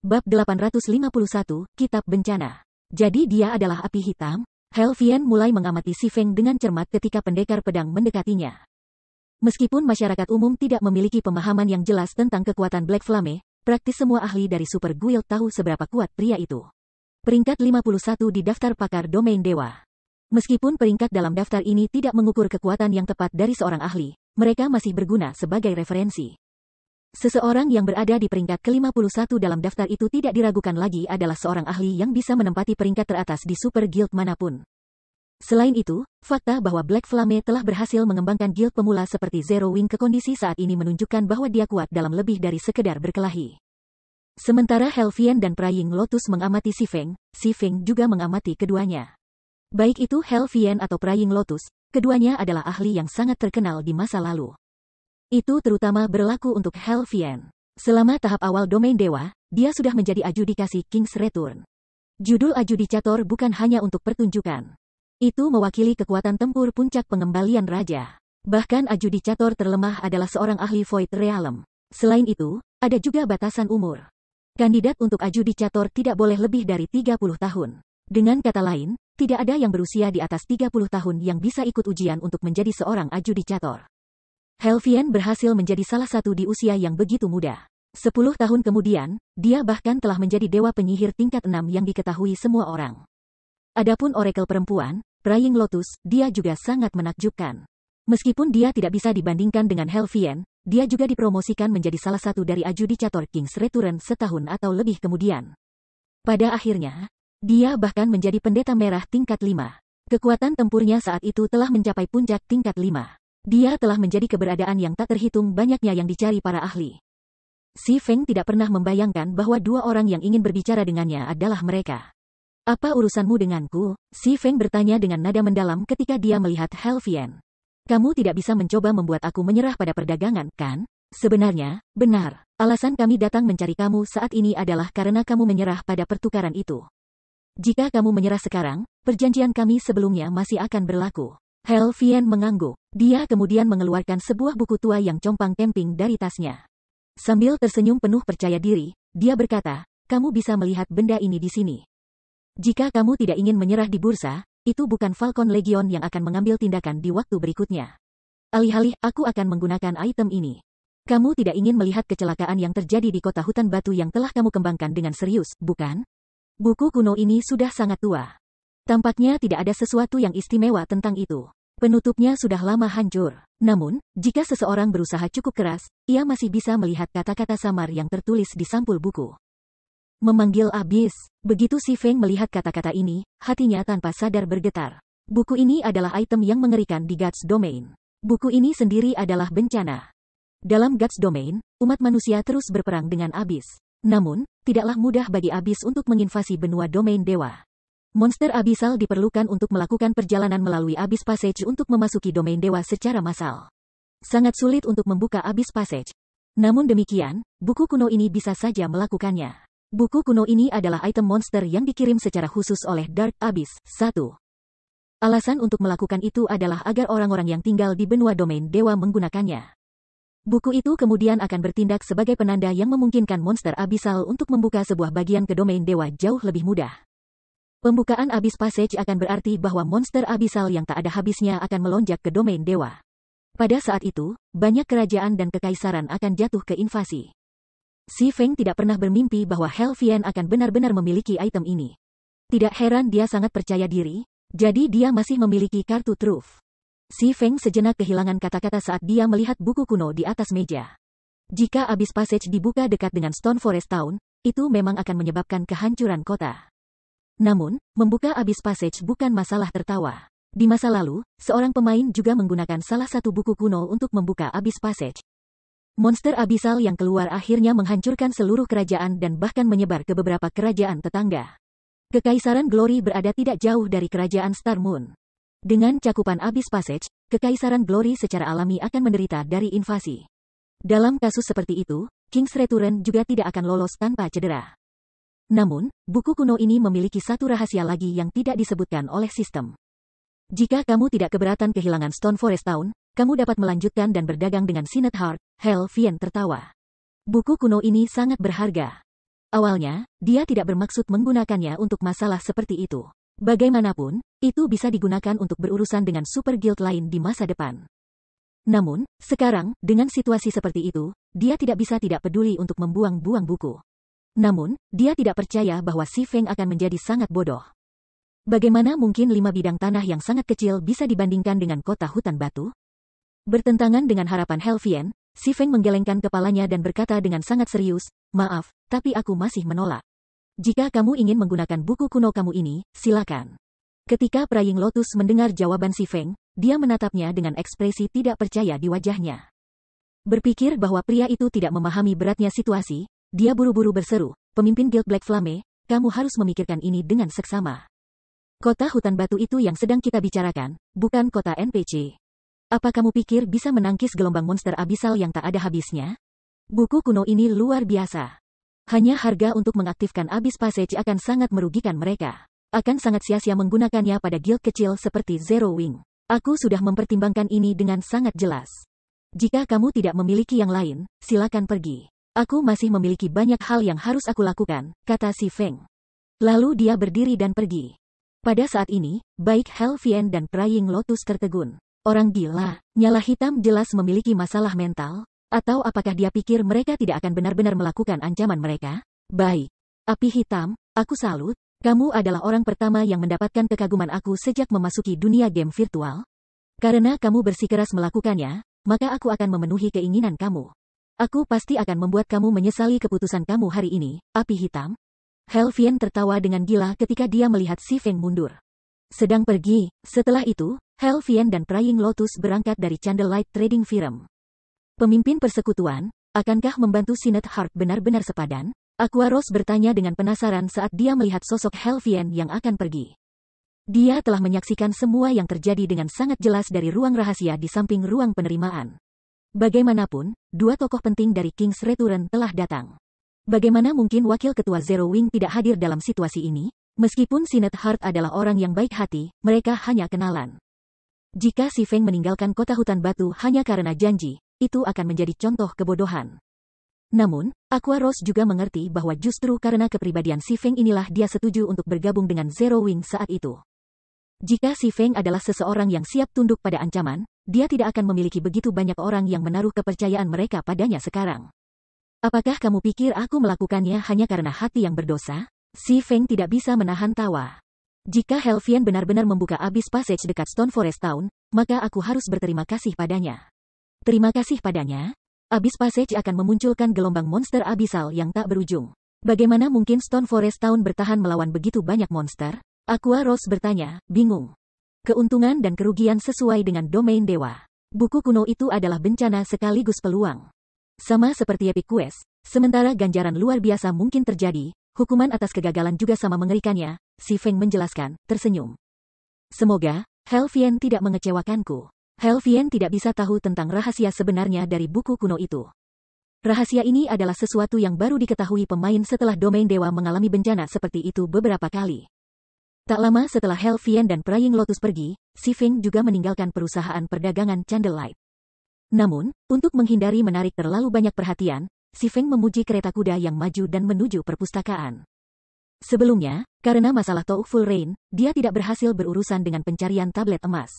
Bab 851, Kitab Bencana. Jadi dia adalah api hitam? Helvian mulai mengamati Si Feng dengan cermat ketika pendekar pedang mendekatinya. Meskipun masyarakat umum tidak memiliki pemahaman yang jelas tentang kekuatan Black Flame, praktis semua ahli dari Super Guild tahu seberapa kuat pria itu. Peringkat 51 di daftar pakar domain dewa. Meskipun peringkat dalam daftar ini tidak mengukur kekuatan yang tepat dari seorang ahli, mereka masih berguna sebagai referensi. Seseorang yang berada di peringkat ke-51 dalam daftar itu tidak diragukan lagi adalah seorang ahli yang bisa menempati peringkat teratas di Super Guild manapun. Selain itu, fakta bahwa Black Flame telah berhasil mengembangkan guild pemula seperti Zero Wing ke kondisi saat ini menunjukkan bahwa dia kuat dalam lebih dari sekedar berkelahi. Sementara Helvian dan Praying Lotus mengamati Si Feng juga mengamati keduanya. Baik itu Helvian atau Praying Lotus, keduanya adalah ahli yang sangat terkenal di masa lalu. Itu terutama berlaku untuk Helvian. Selama tahap awal domain dewa, dia sudah menjadi adjudikasi King's Return. Judul adjudicator bukan hanya untuk pertunjukan. Itu mewakili kekuatan tempur puncak pengembalian raja. Bahkan adjudicator terlemah adalah seorang ahli Void Realm. Selain itu, ada juga batasan umur. Kandidat untuk adjudicator tidak boleh lebih dari 30 tahun. Dengan kata lain, tidak ada yang berusia di atas 30 tahun yang bisa ikut ujian untuk menjadi seorang adjudicator. Helvian berhasil menjadi salah satu di usia yang begitu muda. 10 tahun kemudian, dia bahkan telah menjadi dewa penyihir tingkat 6 yang diketahui semua orang. Adapun Oracle perempuan, Praying Lotus, dia juga sangat menakjubkan. Meskipun dia tidak bisa dibandingkan dengan Helvian, dia juga dipromosikan menjadi salah satu dari adjudicator King's Return setahun atau lebih kemudian. Pada akhirnya, dia bahkan menjadi pendeta merah tingkat 5. Kekuatan tempurnya saat itu telah mencapai puncak tingkat 5. Dia telah menjadi keberadaan yang tak terhitung banyaknya yang dicari para ahli. Si Feng tidak pernah membayangkan bahwa dua orang yang ingin berbicara dengannya adalah mereka. Apa urusanmu denganku? Si Feng bertanya dengan nada mendalam ketika dia melihat Helvian. Kamu tidak bisa mencoba membuat aku menyerah pada perdagangan, kan? Sebenarnya, benar. Alasan kami datang mencari kamu saat ini adalah karena kamu menyerah pada pertukaran itu. Jika kamu menyerah sekarang, perjanjian kami sebelumnya masih akan berlaku. Helvian mengangguk. Dia kemudian mengeluarkan sebuah buku tua yang compang camping dari tasnya. Sambil tersenyum penuh percaya diri, dia berkata, kamu bisa melihat benda ini di sini. Jika kamu tidak ingin menyerah di bursa, itu bukan Falcon Legion yang akan mengambil tindakan di waktu berikutnya. Alih-alih, aku akan menggunakan item ini. Kamu tidak ingin melihat kecelakaan yang terjadi di kota hutan batu yang telah kamu kembangkan dengan serius, bukan? Buku kuno ini sudah sangat tua. Tampaknya tidak ada sesuatu yang istimewa tentang itu. Penutupnya sudah lama hancur. Namun, jika seseorang berusaha cukup keras, ia masih bisa melihat kata-kata samar yang tertulis di sampul buku. Memanggil abis. Begitu Si Feng melihat kata-kata ini, hatinya tanpa sadar bergetar. Buku ini adalah item yang mengerikan di Guts Domain. Buku ini sendiri adalah bencana. Dalam Guts Domain, umat manusia terus berperang dengan abis. Namun, tidaklah mudah bagi abis untuk menginvasi benua domain dewa. Monster abisal diperlukan untuk melakukan perjalanan melalui Abyss Passage untuk memasuki domain dewa secara massal. Sangat sulit untuk membuka Abyss Passage. Namun demikian, buku kuno ini bisa saja melakukannya. Buku kuno ini adalah item monster yang dikirim secara khusus oleh Dark Abyss 1. Alasan untuk melakukan itu adalah agar orang-orang yang tinggal di benua domain dewa menggunakannya. Buku itu kemudian akan bertindak sebagai penanda yang memungkinkan monster abisal untuk membuka sebuah bagian ke domain dewa jauh lebih mudah. Pembukaan Abyss Passage akan berarti bahwa monster abisal yang tak ada habisnya akan melonjak ke domain dewa. Pada saat itu, banyak kerajaan dan kekaisaran akan jatuh ke invasi. Si Feng tidak pernah bermimpi bahwa Helvian akan benar-benar memiliki item ini. Tidak heran dia sangat percaya diri, jadi dia masih memiliki kartu truf. Si Feng sejenak kehilangan kata-kata saat dia melihat buku kuno di atas meja. Jika Abyss Passage dibuka dekat dengan Stone Forest Town, itu memang akan menyebabkan kehancuran kota. Namun, membuka Abyss Passage bukan masalah tertawa. Di masa lalu, seorang pemain juga menggunakan salah satu buku kuno untuk membuka Abyss Passage. Monster abisal yang keluar akhirnya menghancurkan seluruh kerajaan dan bahkan menyebar ke beberapa kerajaan tetangga. Kekaisaran Glory berada tidak jauh dari kerajaan Star Moon. Dengan cakupan Abyss Passage, Kekaisaran Glory secara alami akan menderita dari invasi. Dalam kasus seperti itu, King's Return juga tidak akan lolos tanpa cedera. Namun, buku kuno ini memiliki satu rahasia lagi yang tidak disebutkan oleh sistem. Jika kamu tidak keberatan kehilangan Stone Forest Town, kamu dapat melanjutkan dan berdagang dengan Sinet Heart. Helvian tertawa. Buku kuno ini sangat berharga. Awalnya, dia tidak bermaksud menggunakannya untuk masalah seperti itu. Bagaimanapun, itu bisa digunakan untuk berurusan dengan super guild lain di masa depan. Namun, sekarang, dengan situasi seperti itu, dia tidak bisa tidak peduli untuk membuang-buang buku. Namun, dia tidak percaya bahwa Si Feng akan menjadi sangat bodoh. Bagaimana mungkin 5 bidang tanah yang sangat kecil bisa dibandingkan dengan kota hutan batu? Bertentangan dengan harapan Helvian, Si Feng menggelengkan kepalanya dan berkata dengan sangat serius, "Maaf, tapi aku masih menolak. Jika kamu ingin menggunakan buku kuno kamu ini, silakan." Ketika Praying Lotus mendengar jawaban Si Feng, dia menatapnya dengan ekspresi tidak percaya di wajahnya. Berpikir bahwa pria itu tidak memahami beratnya situasi, dia buru-buru berseru, "Pemimpin Guild Black Flame, kamu harus memikirkan ini dengan seksama. Kota hutan batu itu yang sedang kita bicarakan, bukan kota NPC. Apa kamu pikir bisa menangkis gelombang monster abisal yang tak ada habisnya? Buku kuno ini luar biasa. Hanya harga untuk mengaktifkan Abyss Passage akan sangat merugikan mereka. Akan sangat sia-sia menggunakannya pada guild kecil seperti Zero Wing. Aku sudah mempertimbangkan ini dengan sangat jelas. Jika kamu tidak memiliki yang lain, silakan pergi. Aku masih memiliki banyak hal yang harus aku lakukan," kata Si Feng. Lalu dia berdiri dan pergi. Pada saat ini, baik Helvian dan Praying Lotus tertegun. Orang gila, nyala hitam jelas memiliki masalah mental, atau apakah dia pikir mereka tidak akan benar-benar melakukan ancaman mereka? Baik. Api hitam, aku salut, kamu adalah orang pertama yang mendapatkan kekaguman aku sejak memasuki dunia game virtual. Karena kamu bersikeras melakukannya, maka aku akan memenuhi keinginan kamu. Aku pasti akan membuat kamu menyesali keputusan kamu hari ini, api hitam. Helvian tertawa dengan gila ketika dia melihat Si Feng mundur. Sedang pergi. Setelah itu, Helvian dan Praying Lotus berangkat dari Candlelight Trading Firm. Pemimpin persekutuan, akankah membantu Sinet Heart benar-benar sepadan? Aquaros bertanya dengan penasaran saat dia melihat sosok Helvian yang akan pergi. Dia telah menyaksikan semua yang terjadi dengan sangat jelas dari ruang rahasia di samping ruang penerimaan. Bagaimanapun, dua tokoh penting dari King's Return telah datang. Bagaimana mungkin wakil ketua Zero Wing tidak hadir dalam situasi ini? Meskipun Sinet Heart adalah orang yang baik hati, mereka hanya kenalan. Jika Si Feng meninggalkan kota hutan batu hanya karena janji, itu akan menjadi contoh kebodohan. Namun, Aquaros juga mengerti bahwa justru karena kepribadian Si Feng inilah dia setuju untuk bergabung dengan Zero Wing saat itu. Jika Si Feng adalah seseorang yang siap tunduk pada ancaman, dia tidak akan memiliki begitu banyak orang yang menaruh kepercayaan mereka padanya sekarang. Apakah kamu pikir aku melakukannya hanya karena hati yang berdosa? Si Feng tidak bisa menahan tawa. Jika Helvian benar-benar membuka Abyss Passage dekat Stone Forest Town, maka aku harus berterima kasih padanya. Terima kasih padanya? Abyss Passage akan memunculkan gelombang monster abisal yang tak berujung. Bagaimana mungkin Stone Forest Town bertahan melawan begitu banyak monster? Aquaros bertanya, bingung. Keuntungan dan kerugian sesuai dengan domain dewa. Buku kuno itu adalah bencana sekaligus peluang. Sama seperti Epic Quest, sementara ganjaran luar biasa mungkin terjadi, hukuman atas kegagalan juga sama mengerikannya, Si Feng menjelaskan, tersenyum. Semoga, Helvian tidak mengecewakanku. Helvian tidak bisa tahu tentang rahasia sebenarnya dari buku kuno itu. Rahasia ini adalah sesuatu yang baru diketahui pemain setelah domain dewa mengalami bencana seperti itu beberapa kali. Tak lama setelah Helvian dan Praying Lotus pergi, Si Feng juga meninggalkan perusahaan perdagangan Candlelight. Namun, untuk menghindari menarik terlalu banyak perhatian, Si Feng memuji kereta kuda yang maju dan menuju perpustakaan. Sebelumnya, karena masalah Tou Full Rain, dia tidak berhasil berurusan dengan pencarian tablet emas.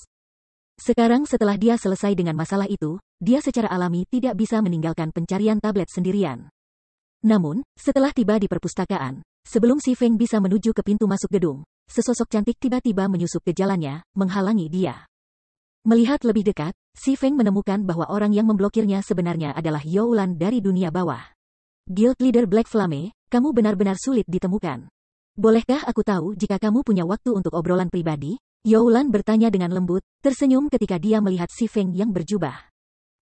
Sekarang setelah dia selesai dengan masalah itu, dia secara alami tidak bisa meninggalkan pencarian tablet sendirian. Namun, setelah tiba di perpustakaan, sebelum Si Feng bisa menuju ke pintu masuk gedung, sesosok cantik tiba-tiba menyusup ke jalannya, menghalangi dia. Melihat lebih dekat, Si Feng menemukan bahwa orang yang memblokirnya sebenarnya adalah Youlan dari dunia bawah. Guild Leader Black Flame, kamu benar-benar sulit ditemukan. Bolehkah aku tahu jika kamu punya waktu untuk obrolan pribadi? Youlan bertanya dengan lembut, tersenyum ketika dia melihat Si Feng yang berjubah.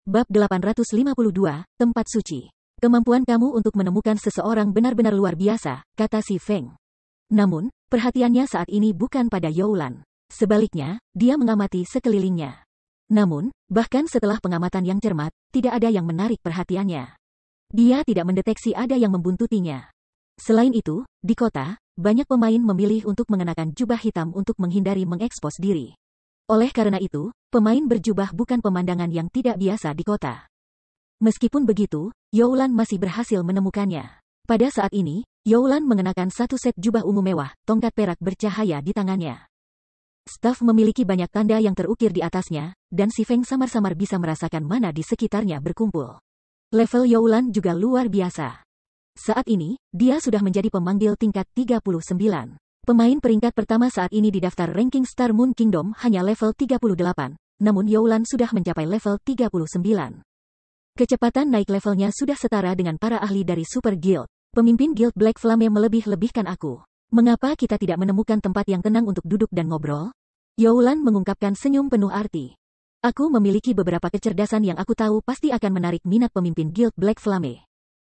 Bab 852, Tempat Suci. Kemampuan kamu untuk menemukan seseorang benar-benar luar biasa, kata Si Feng. Namun, perhatiannya saat ini bukan pada Youlan. Sebaliknya, dia mengamati sekelilingnya. Namun, bahkan setelah pengamatan yang cermat, tidak ada yang menarik perhatiannya. Dia tidak mendeteksi ada yang membuntutinya. Selain itu, di kota, banyak pemain memilih untuk mengenakan jubah hitam untuk menghindari mengekspos diri. Oleh karena itu, pemain berjubah bukan pemandangan yang tidak biasa di kota. Meskipun begitu, Youlan masih berhasil menemukannya. Pada saat ini, Youlan mengenakan satu set jubah ungu mewah, tongkat perak bercahaya di tangannya. Staf memiliki banyak tanda yang terukir di atasnya, dan si Feng samar-samar bisa merasakan mana di sekitarnya berkumpul. Level Youlan juga luar biasa. Saat ini, dia sudah menjadi pemanggil tingkat 39. Pemain peringkat pertama saat ini di daftar ranking Star Moon Kingdom hanya level 38, namun Youlan sudah mencapai level 39. Kecepatan naik levelnya sudah setara dengan para ahli dari Super Guild. Pemimpin Guild Black Flame melebih-lebihkan aku. Mengapa kita tidak menemukan tempat yang tenang untuk duduk dan ngobrol? Youlan mengungkapkan senyum penuh arti. Aku memiliki beberapa kecerdasan yang aku tahu pasti akan menarik minat pemimpin Guild Black Flame.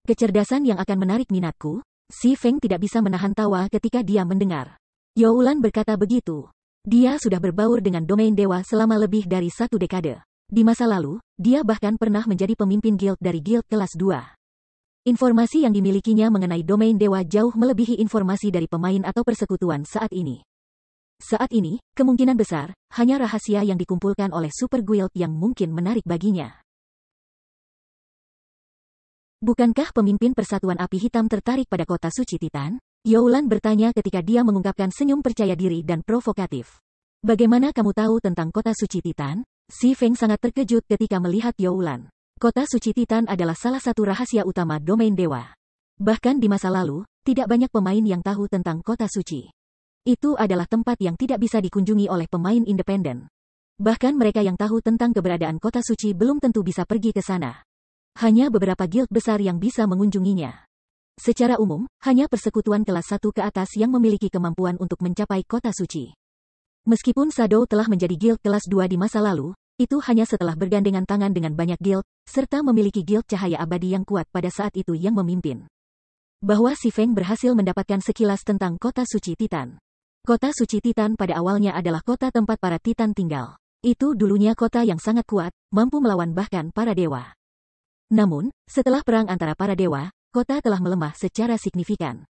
Kecerdasan yang akan menarik minatku? Si Feng tidak bisa menahan tawa ketika dia mendengar Youlan berkata begitu. Dia sudah berbaur dengan domain dewa selama lebih dari 1 dekade. Di masa lalu, dia bahkan pernah menjadi pemimpin guild dari guild kelas 2. Informasi yang dimilikinya mengenai domain dewa jauh melebihi informasi dari pemain atau persekutuan saat ini. Saat ini, kemungkinan besar, hanya rahasia yang dikumpulkan oleh Super Guild yang mungkin menarik baginya. Bukankah pemimpin Persatuan Api Hitam tertarik pada kota suci Titan? Youlan bertanya ketika dia mengungkapkan senyum percaya diri dan provokatif. Bagaimana kamu tahu tentang kota suci Titan? Si Feng sangat terkejut ketika melihat Youlan. Kota suci Titan adalah salah satu rahasia utama domain dewa. Bahkan di masa lalu, tidak banyak pemain yang tahu tentang kota suci. Itu adalah tempat yang tidak bisa dikunjungi oleh pemain independen. Bahkan mereka yang tahu tentang keberadaan kota suci belum tentu bisa pergi ke sana. Hanya beberapa guild besar yang bisa mengunjunginya. Secara umum, hanya persekutuan kelas 1 ke atas yang memiliki kemampuan untuk mencapai kota suci. Meskipun Shadow telah menjadi guild kelas 2 di masa lalu, itu hanya setelah bergandengan tangan dengan banyak guild, serta memiliki guild cahaya abadi yang kuat pada saat itu yang memimpin. Bahwa si Feng berhasil mendapatkan sekilas tentang kota suci Titan. Kota suci Titan pada awalnya adalah kota tempat para Titan tinggal. Itu dulunya kota yang sangat kuat, mampu melawan bahkan para dewa. Namun, setelah perang antara para dewa, kota telah melemah secara signifikan.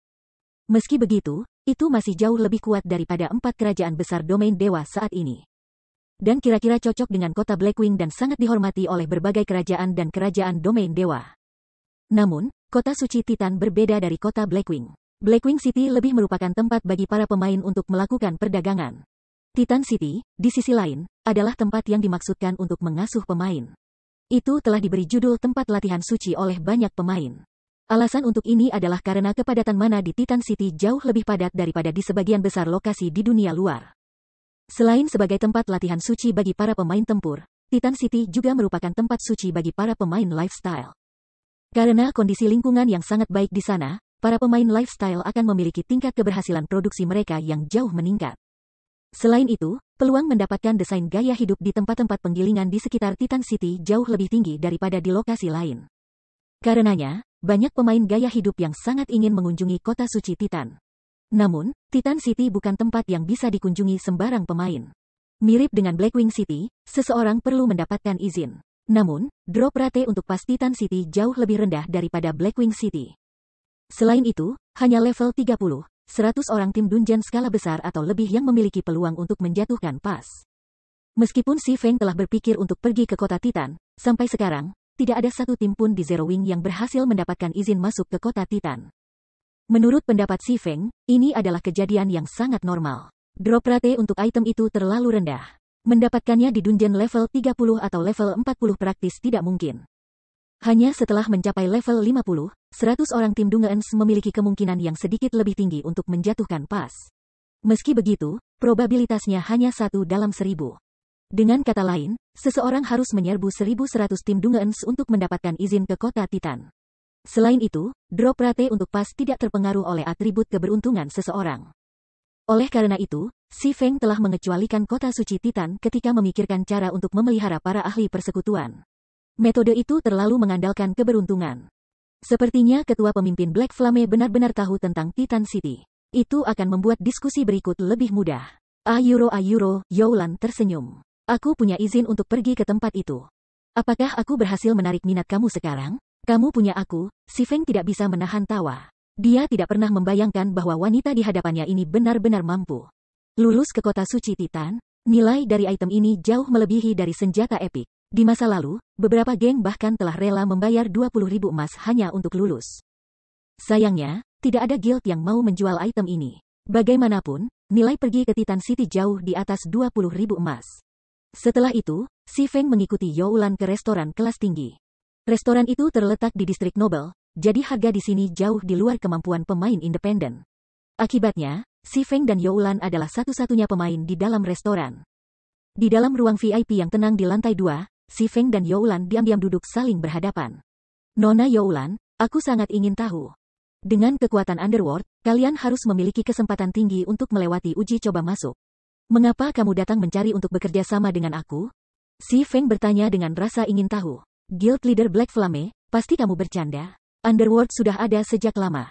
Meski begitu, itu masih jauh lebih kuat daripada 4 kerajaan besar domain dewa saat ini. Dan kira-kira cocok dengan kota Blackwing dan sangat dihormati oleh berbagai kerajaan dan kerajaan domain dewa. Namun, kota suci Titan berbeda dari kota Blackwing. Blackwing City lebih merupakan tempat bagi para pemain untuk melakukan perdagangan. Titan City, di sisi lain, adalah tempat yang dimaksudkan untuk mengasuh pemain. Itu telah diberi judul tempat latihan suci oleh banyak pemain. Alasan untuk ini adalah karena kepadatan mana di Titan City jauh lebih padat daripada di sebagian besar lokasi di dunia luar. Selain sebagai tempat latihan suci bagi para pemain tempur, Titan City juga merupakan tempat suci bagi para pemain lifestyle. Karena kondisi lingkungan yang sangat baik di sana, para pemain lifestyle akan memiliki tingkat keberhasilan produksi mereka yang jauh meningkat. Selain itu, peluang mendapatkan desain gaya hidup di tempat-tempat penggilingan di sekitar Titan City jauh lebih tinggi daripada di lokasi lain. Karenanya, banyak pemain gaya hidup yang sangat ingin mengunjungi kota suci Titan. Namun, Titan City bukan tempat yang bisa dikunjungi sembarang pemain. Mirip dengan Blackwing City, seseorang perlu mendapatkan izin. Namun, drop rate untuk pas Titan City jauh lebih rendah daripada Blackwing City. Selain itu, hanya level 30, 100 orang tim dungeon skala besar atau lebih yang memiliki peluang untuk menjatuhkan pas. Meskipun si Feng telah berpikir untuk pergi ke kota Titan, sampai sekarang, tidak ada satu tim pun di Zero Wing yang berhasil mendapatkan izin masuk ke kota Titan. Menurut pendapat si Feng, ini adalah kejadian yang sangat normal. Drop rate untuk item itu terlalu rendah. Mendapatkannya di dungeon level 30 atau level 40 praktis tidak mungkin. Hanya setelah mencapai level 50, 100 orang tim Dungeons memiliki kemungkinan yang sedikit lebih tinggi untuk menjatuhkan pas. Meski begitu, probabilitasnya hanya 1 dalam 1000. Dengan kata lain, seseorang harus menyerbu 1100 tim Dungeons untuk mendapatkan izin ke kota Titan. Selain itu, drop rate untuk pas tidak terpengaruh oleh atribut keberuntungan seseorang. Oleh karena itu, si Feng telah mengecualikan kota suci Titan ketika memikirkan cara untuk memelihara para ahli persekutuan. Metode itu terlalu mengandalkan keberuntungan. Sepertinya ketua pemimpin Black Flame benar-benar tahu tentang Titan City. Itu akan membuat diskusi berikut lebih mudah. Ayuro, Youlan tersenyum. Aku punya izin untuk pergi ke tempat itu. Apakah aku berhasil menarik minat kamu sekarang? Kamu punya aku, si Feng tidak bisa menahan tawa. Dia tidak pernah membayangkan bahwa wanita di hadapannya ini benar-benar mampu lulus ke kota suci Titan. Nilai dari item ini jauh melebihi dari senjata epik. Di masa lalu, beberapa geng bahkan telah rela membayar 20.000 emas hanya untuk lulus. Sayangnya, tidak ada guild yang mau menjual item ini. Bagaimanapun, nilai pergi ke Titan City jauh di atas 20.000 emas. Setelah itu, si Feng mengikuti Youlan ke restoran kelas tinggi. Restoran itu terletak di distrik Nobel, jadi harga di sini jauh di luar kemampuan pemain independen. Akibatnya, si Feng dan Youlan adalah satu-satunya pemain di dalam restoran. Di dalam ruang VIP yang tenang di lantai 2, si Feng dan Youlan diam-diam duduk saling berhadapan. Nona Youlan, aku sangat ingin tahu. Dengan kekuatan Underworld, kalian harus memiliki kesempatan tinggi untuk melewati uji coba masuk. Mengapa kamu datang mencari untuk bekerja sama dengan aku? Si Feng bertanya dengan rasa ingin tahu. Guild Leader Black Flame, pasti kamu bercanda. Underworld sudah ada sejak lama.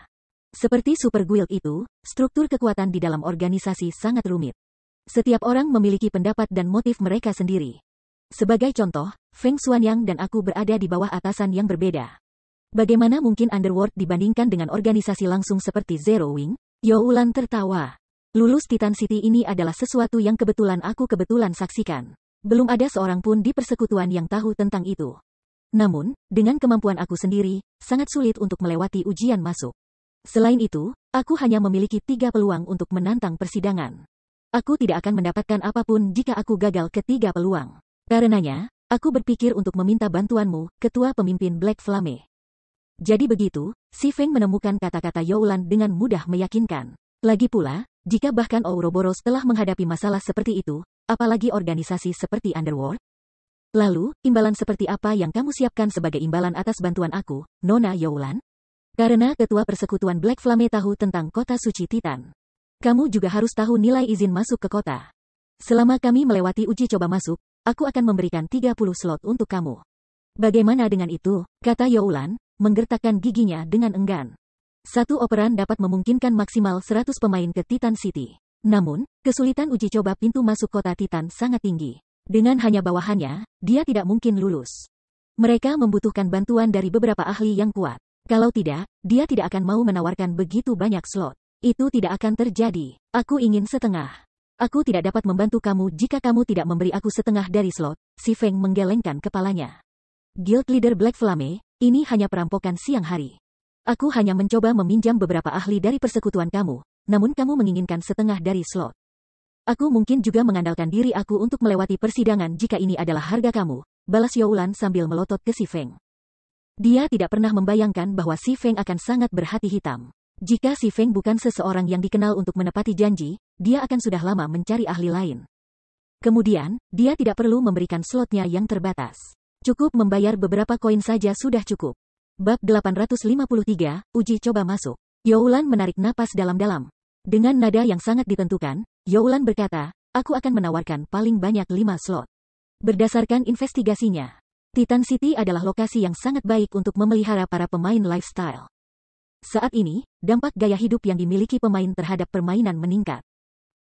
Seperti Super Guild itu, struktur kekuatan di dalam organisasi sangat rumit. Setiap orang memiliki pendapat dan motif mereka sendiri. Sebagai contoh, Feng Xuanyang dan aku berada di bawah atasan yang berbeda. Bagaimana mungkin Underworld dibandingkan dengan organisasi langsung seperti Zero Wing? Youlan tertawa. Lulus Titan City ini adalah sesuatu yang aku kebetulan saksikan. Belum ada seorang pun di persekutuan yang tahu tentang itu. Namun, dengan kemampuan aku sendiri, sangat sulit untuk melewati ujian masuk. Selain itu, aku hanya memiliki 3 peluang untuk menantang persidangan. Aku tidak akan mendapatkan apapun jika aku gagal ke 3 peluang. Karenanya, aku berpikir untuk meminta bantuanmu, ketua pemimpin Black Flame. Jadi begitu, si Feng menemukan kata-kata Youlan dengan mudah meyakinkan. Lagi pula, jika bahkan Ouroboros telah menghadapi masalah seperti itu, apalagi organisasi seperti Underworld? Lalu, imbalan seperti apa yang kamu siapkan sebagai imbalan atas bantuan aku, Nona Youlan? Karena ketua persekutuan Black Flame tahu tentang kota suci Titan. Kamu juga harus tahu nilai izin masuk ke kota. Selama kami melewati uji coba masuk, aku akan memberikan 30 slot untuk kamu. Bagaimana dengan itu? Kata Youlan, menggertakkan giginya dengan enggan. Satu operan dapat memungkinkan maksimal 100 pemain ke Titan City. Namun, kesulitan uji coba pintu masuk kota Titan sangat tinggi. Dengan hanya bawahannya, dia tidak mungkin lulus. Mereka membutuhkan bantuan dari beberapa ahli yang kuat. Kalau tidak, dia tidak akan mau menawarkan begitu banyak slot. Itu tidak akan terjadi. Aku ingin setengah. Aku tidak dapat membantu kamu jika kamu tidak memberi aku setengah dari slot. Si Feng menggelengkan kepalanya. Guild Leader Black Flame, ini hanya perampokan siang hari. Aku hanya mencoba meminjam beberapa ahli dari persekutuan kamu, namun kamu menginginkan setengah dari slot. Aku mungkin juga mengandalkan diri aku untuk melewati persidangan jika ini adalah harga kamu, balas Youlan sambil melotot ke si Feng. Dia tidak pernah membayangkan bahwa si Feng akan sangat berhati hitam. Jika si Feng bukan seseorang yang dikenal untuk menepati janji, dia akan sudah lama mencari ahli lain. Kemudian, dia tidak perlu memberikan slotnya yang terbatas. Cukup membayar beberapa koin saja sudah cukup. Bab 853, Uji Coba Masuk. Youlan menarik napas dalam-dalam. Dengan nada yang sangat ditentukan, Youlan berkata, aku akan menawarkan paling banyak 5 slot. Berdasarkan investigasinya, Titan City adalah lokasi yang sangat baik untuk memelihara para pemain lifestyle. Saat ini, dampak gaya hidup yang dimiliki pemain terhadap permainan meningkat.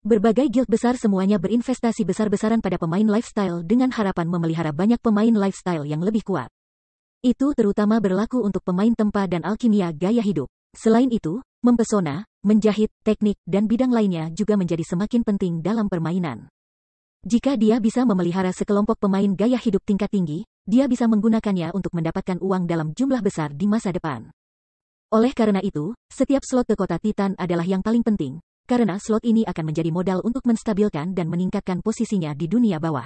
Berbagai guild besar semuanya berinvestasi besar-besaran pada pemain lifestyle dengan harapan memelihara banyak pemain lifestyle yang lebih kuat. Itu terutama berlaku untuk pemain tempa dan alkimia gaya hidup. Selain itu, mempesona, menjahit, teknik, dan bidang lainnya juga menjadi semakin penting dalam permainan. Jika dia bisa memelihara sekelompok pemain gaya hidup tingkat tinggi, dia bisa menggunakannya untuk mendapatkan uang dalam jumlah besar di masa depan. Oleh karena itu, setiap slot ke kota Titan adalah yang paling penting, karena slot ini akan menjadi modal untuk menstabilkan dan meningkatkan posisinya di dunia bawah.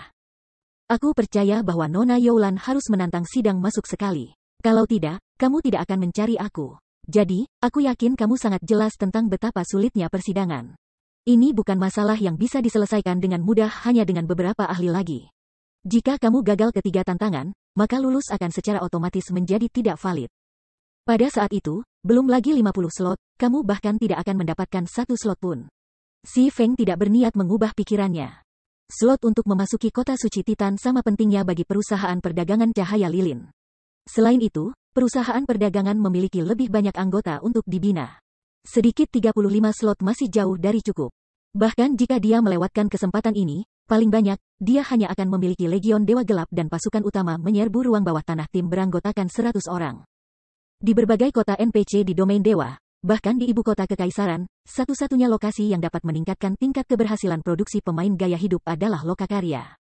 Aku percaya bahwa Nona Youlan harus menantang sidang masuk sekali. Kalau tidak, kamu tidak akan mencari aku. Jadi, aku yakin kamu sangat jelas tentang betapa sulitnya persidangan. Ini bukan masalah yang bisa diselesaikan dengan mudah hanya dengan beberapa ahli lagi. Jika kamu gagal ketiga tantangan, maka lulus akan secara otomatis menjadi tidak valid. Pada saat itu, belum lagi 50 slot, kamu bahkan tidak akan mendapatkan 1 slot pun. Si Feng tidak berniat mengubah pikirannya. Slot untuk memasuki kota suci Titan sama pentingnya bagi perusahaan perdagangan cahaya lilin. Selain itu, perusahaan perdagangan memiliki lebih banyak anggota untuk dibina. Sedikit 35 slot masih jauh dari cukup. Bahkan jika dia melewatkan kesempatan ini, paling banyak, dia hanya akan memiliki legion dewa gelap dan pasukan utama menyerbu ruang bawah tanah tim beranggotakan 100 orang. Di berbagai kota NPC di domain dewa, bahkan di ibu kota kekaisaran, satu-satunya lokasi yang dapat meningkatkan tingkat keberhasilan produksi pemain gaya hidup adalah Lokakarya.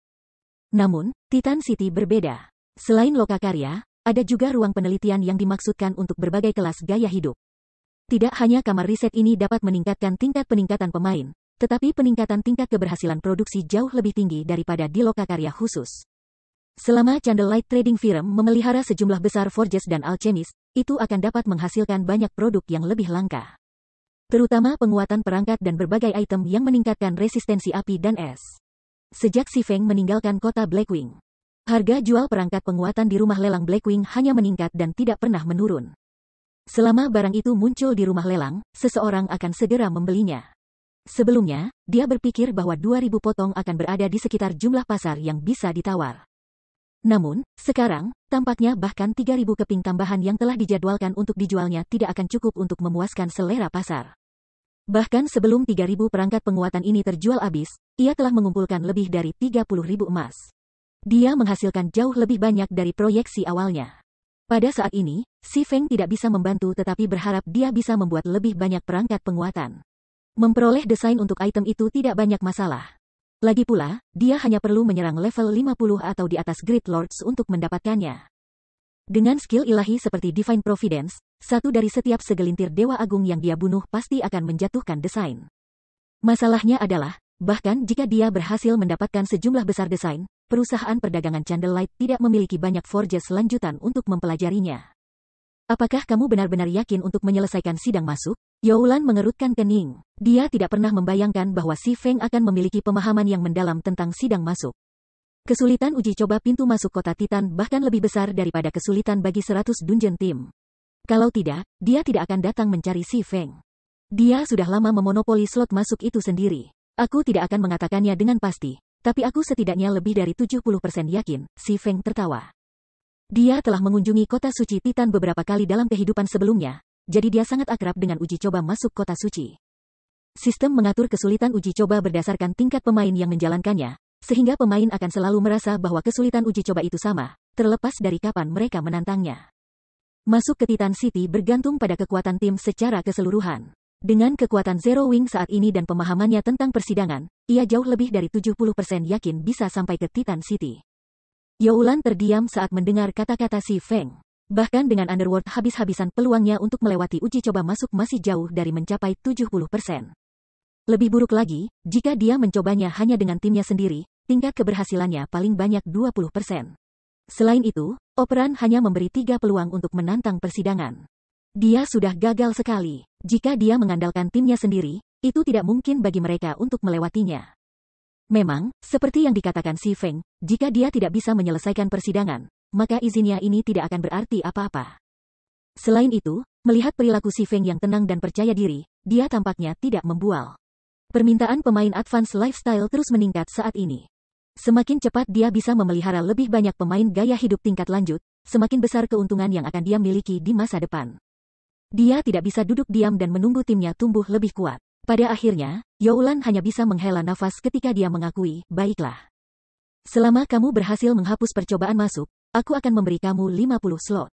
Namun, Titan City berbeda. Selain Lokakarya, ada juga ruang penelitian yang dimaksudkan untuk berbagai kelas gaya hidup. Tidak hanya kamar riset ini dapat meningkatkan tingkat peningkatan pemain, tetapi peningkatan tingkat keberhasilan produksi jauh lebih tinggi daripada di lokakarya khusus. Selama Candlelight Trading Firm memelihara sejumlah besar forges dan alchemist, itu akan dapat menghasilkan banyak produk yang lebih langka. Terutama penguatan perangkat dan berbagai item yang meningkatkan resistensi api dan es. Sejak Si Feng meninggalkan kota Blackwing, harga jual perangkat penguatan di rumah lelang Blackwing hanya meningkat dan tidak pernah menurun. Selama barang itu muncul di rumah lelang, seseorang akan segera membelinya. Sebelumnya, dia berpikir bahwa 2.000 potong akan berada di sekitar jumlah pasar yang bisa ditawar. Namun, sekarang, tampaknya bahkan 3.000 keping tambahan yang telah dijadwalkan untuk dijualnya tidak akan cukup untuk memuaskan selera pasar. Bahkan sebelum 3.000 perangkat penguatan ini terjual habis, ia telah mengumpulkan lebih dari 30.000 emas. Dia menghasilkan jauh lebih banyak dari proyeksi awalnya. Pada saat ini, Si Feng tidak bisa membantu tetapi berharap dia bisa membuat lebih banyak perangkat penguatan. Memperoleh desain untuk item itu tidak banyak masalah. Lagi pula, dia hanya perlu menyerang level 50 atau di atas Great Lords untuk mendapatkannya. Dengan skill ilahi seperti Divine Providence, satu dari setiap segelintir dewa agung yang dia bunuh pasti akan menjatuhkan desain. Masalahnya adalah, bahkan jika dia berhasil mendapatkan sejumlah besar desain, perusahaan perdagangan Candlelight tidak memiliki banyak forges lanjutan untuk mempelajarinya. Apakah kamu benar-benar yakin untuk menyelesaikan sidang masuk? Youlan mengerutkan kening. Dia tidak pernah membayangkan bahwa Si Feng akan memiliki pemahaman yang mendalam tentang sidang masuk. Kesulitan uji coba pintu masuk kota Titan bahkan lebih besar daripada kesulitan bagi 100 dungeon team. Kalau tidak, dia tidak akan datang mencari Si Feng. Dia sudah lama memonopoli slot masuk itu sendiri. Aku tidak akan mengatakannya dengan pasti, tapi aku setidaknya lebih dari 70% yakin, Si Feng tertawa. Dia telah mengunjungi kota suci Titan beberapa kali dalam kehidupan sebelumnya, jadi dia sangat akrab dengan uji coba masuk kota suci. Sistem mengatur kesulitan uji coba berdasarkan tingkat pemain yang menjalankannya, sehingga pemain akan selalu merasa bahwa kesulitan uji coba itu sama, terlepas dari kapan mereka menantangnya. Masuk ke Titan City bergantung pada kekuatan tim secara keseluruhan. Dengan kekuatan Zero Wing saat ini dan pemahamannya tentang persidangan, ia jauh lebih dari 70% yakin bisa sampai ke Titan City. Youlan terdiam saat mendengar kata-kata Si Feng. Bahkan dengan Underworld habis-habisan peluangnya untuk melewati uji coba masuk masih jauh dari mencapai 70%. Lebih buruk lagi, jika dia mencobanya hanya dengan timnya sendiri, tingkat keberhasilannya paling banyak 20%. Selain itu, Operan hanya memberi 3 peluang untuk menantang persidangan. Dia sudah gagal sekali. Jika dia mengandalkan timnya sendiri, itu tidak mungkin bagi mereka untuk melewatinya. Memang, seperti yang dikatakan Si Feng, jika dia tidak bisa menyelesaikan persidangan, maka izinnya ini tidak akan berarti apa-apa. Selain itu, melihat perilaku Si Feng yang tenang dan percaya diri, dia tampaknya tidak membual. Permintaan pemain advance lifestyle terus meningkat saat ini. Semakin cepat dia bisa memelihara lebih banyak pemain gaya hidup tingkat lanjut, semakin besar keuntungan yang akan dia miliki di masa depan. Dia tidak bisa duduk diam dan menunggu timnya tumbuh lebih kuat. Pada akhirnya, Youlan hanya bisa menghela nafas ketika dia mengakui, baiklah. Selama kamu berhasil menghapus percobaan masuk, aku akan memberi kamu 50 slot.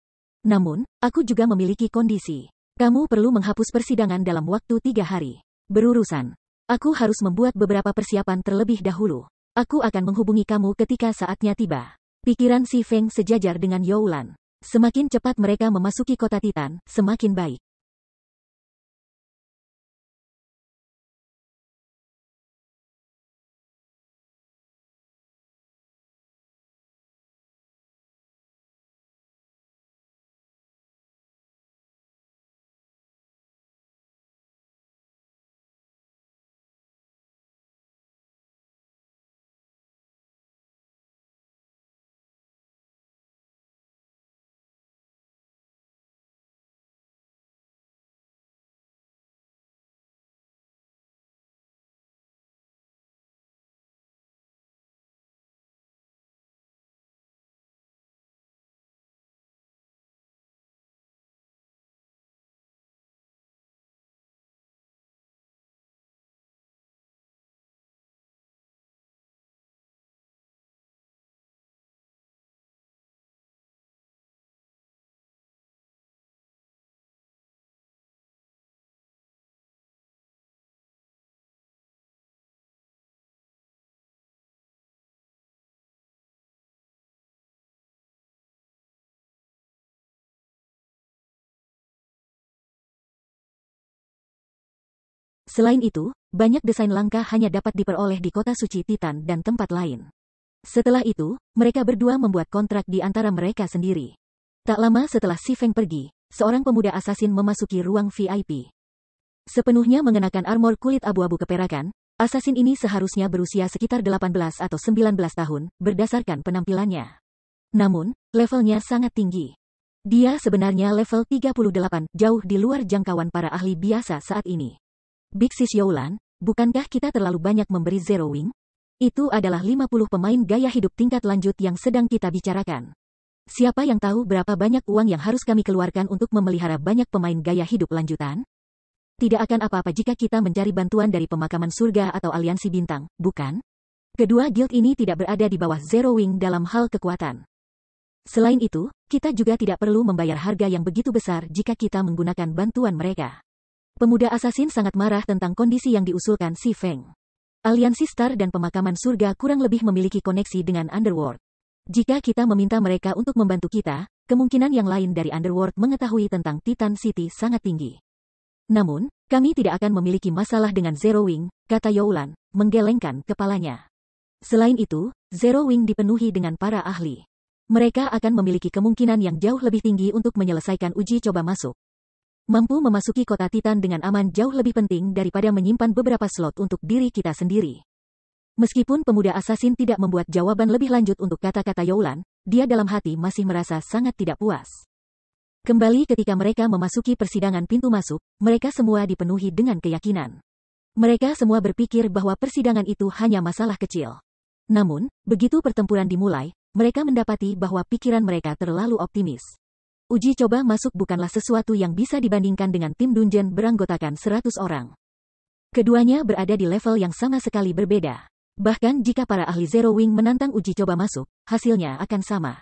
Namun, aku juga memiliki kondisi. Kamu perlu menghapus persidangan dalam waktu 3 hari. Berurusan. Aku harus membuat beberapa persiapan terlebih dahulu. Aku akan menghubungi kamu ketika saatnya tiba. Pikiran Si Feng sejajar dengan Youlan. Semakin cepat mereka memasuki kota Titan, semakin baik. Selain itu, banyak desain langka hanya dapat diperoleh di kota suci Titan dan tempat lain. Setelah itu, mereka berdua membuat kontrak di antara mereka sendiri. Tak lama setelah Si Feng pergi, seorang pemuda asasin memasuki ruang VIP. Sepenuhnya mengenakan armor kulit abu-abu keperakan, asasin ini seharusnya berusia sekitar 18 atau 19 tahun, berdasarkan penampilannya. Namun, levelnya sangat tinggi. Dia sebenarnya level 38, jauh di luar jangkauan para ahli biasa saat ini. Big Sis Youlan, bukankah kita terlalu banyak memberi Zero Wing? Itu adalah 50 pemain gaya hidup tingkat lanjut yang sedang kita bicarakan. Siapa yang tahu berapa banyak uang yang harus kami keluarkan untuk memelihara banyak pemain gaya hidup lanjutan? Tidak akan apa-apa jika kita mencari bantuan dari pemakaman surga atau aliansi bintang, bukan? Kedua guild ini tidak berada di bawah Zero Wing dalam hal kekuatan. Selain itu, kita juga tidak perlu membayar harga yang begitu besar jika kita menggunakan bantuan mereka. Pemuda asasin sangat marah tentang kondisi yang diusulkan Si Feng. Aliansi Star dan pemakaman surga kurang lebih memiliki koneksi dengan Underworld. Jika kita meminta mereka untuk membantu kita, kemungkinan yang lain dari Underworld mengetahui tentang Titan City sangat tinggi. Namun, kami tidak akan memiliki masalah dengan Zero Wing, kata Youlan, menggelengkan kepalanya. Selain itu, Zero Wing dipenuhi dengan para ahli. Mereka akan memiliki kemungkinan yang jauh lebih tinggi untuk menyelesaikan uji coba masuk. Mampu memasuki kota Titan dengan aman jauh lebih penting daripada menyimpan beberapa slot untuk diri kita sendiri. Meskipun pemuda asasin tidak membuat jawaban lebih lanjut untuk kata-kata Youlan, dia dalam hati masih merasa sangat tidak puas. Kembali ketika mereka memasuki persidangan pintu masuk, mereka semua dipenuhi dengan keyakinan. Mereka semua berpikir bahwa persidangan itu hanya masalah kecil. Namun, begitu pertempuran dimulai, mereka mendapati bahwa pikiran mereka terlalu optimis. Uji coba masuk bukanlah sesuatu yang bisa dibandingkan dengan tim dungeon beranggotakan 100 orang. Keduanya berada di level yang sama sekali berbeda. Bahkan jika para ahli Zero Wing menantang uji coba masuk, hasilnya akan sama.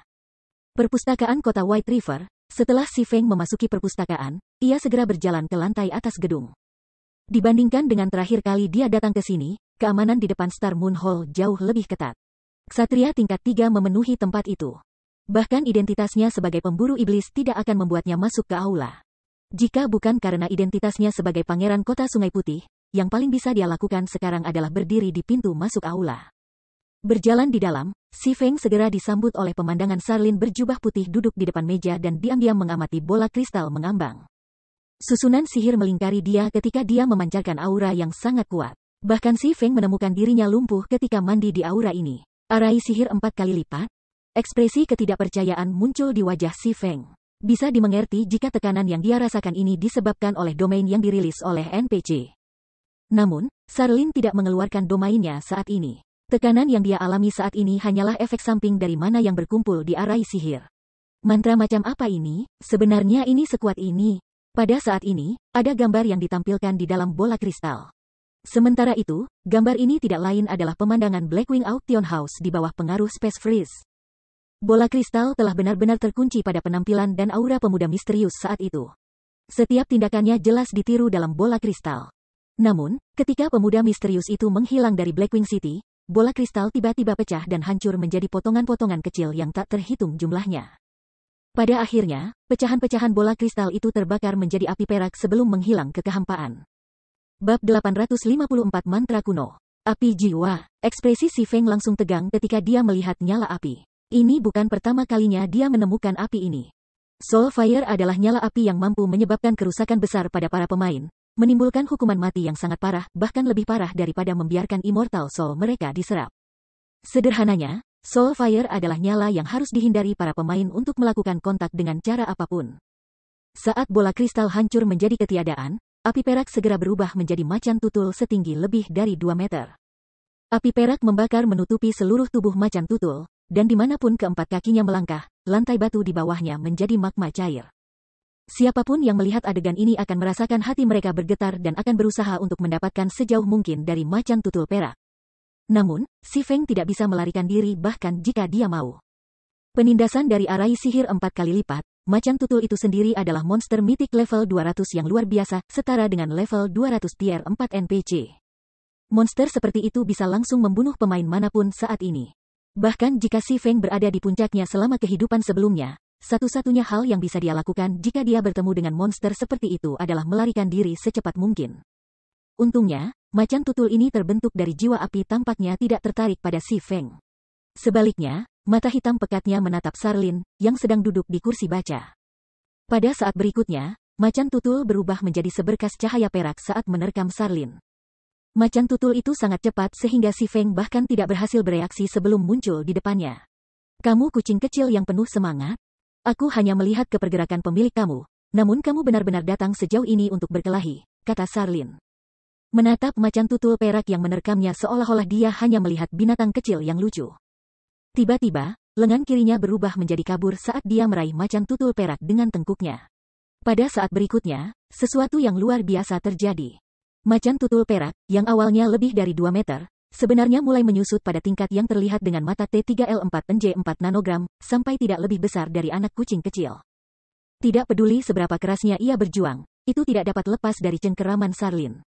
Perpustakaan kota White River, setelah Si Feng memasuki perpustakaan, ia segera berjalan ke lantai atas gedung. Dibandingkan dengan terakhir kali dia datang ke sini, keamanan di depan Star Moon Hall jauh lebih ketat. Ksatria tingkat 3 memenuhi tempat itu. Bahkan identitasnya sebagai pemburu iblis tidak akan membuatnya masuk ke aula. Jika bukan karena identitasnya sebagai pangeran kota Sungai Putih, yang paling bisa dia lakukan sekarang adalah berdiri di pintu masuk aula. Berjalan di dalam, Si Feng segera disambut oleh pemandangan Sarlin berjubah putih duduk di depan meja dan diam-diam mengamati bola kristal mengambang. Susunan sihir melingkari dia ketika dia memancarkan aura yang sangat kuat. Bahkan Si Feng menemukan dirinya lumpuh ketika mandi di aura ini. Arai sihir 4 kali lipat? Ekspresi ketidakpercayaan muncul di wajah Si Feng. Bisa dimengerti jika tekanan yang dia rasakan ini disebabkan oleh domain yang dirilis oleh NPC. Namun, Sarlin tidak mengeluarkan domainnya saat ini. Tekanan yang dia alami saat ini hanyalah efek samping dari mana yang berkumpul di arai sihir. Mantra macam apa ini? Sebenarnya ini sekuat ini. Pada saat ini, ada gambar yang ditampilkan di dalam bola kristal. Sementara itu, gambar ini tidak lain adalah pemandangan Blackwing Auction House di bawah pengaruh Space Freeze. Bola kristal telah benar-benar terkunci pada penampilan dan aura pemuda misterius saat itu. Setiap tindakannya jelas ditiru dalam bola kristal. Namun, ketika pemuda misterius itu menghilang dari Blackwing City, bola kristal tiba-tiba pecah dan hancur menjadi potongan-potongan kecil yang tak terhitung jumlahnya. Pada akhirnya, pecahan-pecahan bola kristal itu terbakar menjadi api perak sebelum menghilang ke kehampaan. Bab 854 Mantra Kuno. Api Jiwa. Ekspresi Si Feng langsung tegang ketika dia melihat nyala api. Ini bukan pertama kalinya dia menemukan api ini. Soul Fire adalah nyala api yang mampu menyebabkan kerusakan besar pada para pemain, menimbulkan hukuman mati yang sangat parah, bahkan lebih parah daripada membiarkan Immortal Soul mereka diserap. Sederhananya, Soul Fire adalah nyala yang harus dihindari para pemain untuk melakukan kontak dengan cara apapun. Saat bola kristal hancur menjadi ketiadaan, api perak segera berubah menjadi macan tutul setinggi lebih dari 2 meter. Api perak membakar menutupi seluruh tubuh macan tutul, dan dimanapun keempat kakinya melangkah, lantai batu di bawahnya menjadi magma cair. Siapapun yang melihat adegan ini akan merasakan hati mereka bergetar dan akan berusaha untuk mendapatkan sejauh mungkin dari macan tutul perak. Namun, Si Feng tidak bisa melarikan diri bahkan jika dia mau. Penindasan dari arai sihir 4 kali lipat, macan tutul itu sendiri adalah monster mitik level 200 yang luar biasa, setara dengan level 200 tier 4 NPC. Monster seperti itu bisa langsung membunuh pemain manapun saat ini. Bahkan jika Si Feng berada di puncaknya selama kehidupan sebelumnya, satu-satunya hal yang bisa dia lakukan jika dia bertemu dengan monster seperti itu adalah melarikan diri secepat mungkin. Untungnya, macan tutul ini terbentuk dari jiwa api tampaknya tidak tertarik pada si Feng. Sebaliknya, mata hitam pekatnya menatap Sarlin, yang sedang duduk di kursi baca. Pada saat berikutnya, macan tutul berubah menjadi seberkas cahaya perak saat menerkam Sarlin. Macan tutul itu sangat cepat sehingga si Feng bahkan tidak berhasil bereaksi sebelum muncul di depannya. Kamu kucing kecil yang penuh semangat? Aku hanya melihat kepergerakan pemilik kamu, namun kamu benar-benar datang sejauh ini untuk berkelahi, kata Sarlin. Menatap macan tutul perak yang menerkamnya seolah-olah dia hanya melihat binatang kecil yang lucu. Tiba-tiba, lengan kirinya berubah menjadi kabur saat dia meraih macan tutul perak dengan tengkuknya. Pada saat berikutnya, sesuatu yang luar biasa terjadi. Macan tutul perak, yang awalnya lebih dari 2 meter, sebenarnya mulai menyusut pada tingkat yang terlihat dengan mata T3L4NJ4 nanogram, sampai tidak lebih besar dari anak kucing kecil. Tidak peduli seberapa kerasnya ia berjuang, itu tidak dapat lepas dari cengkeraman Sarlin.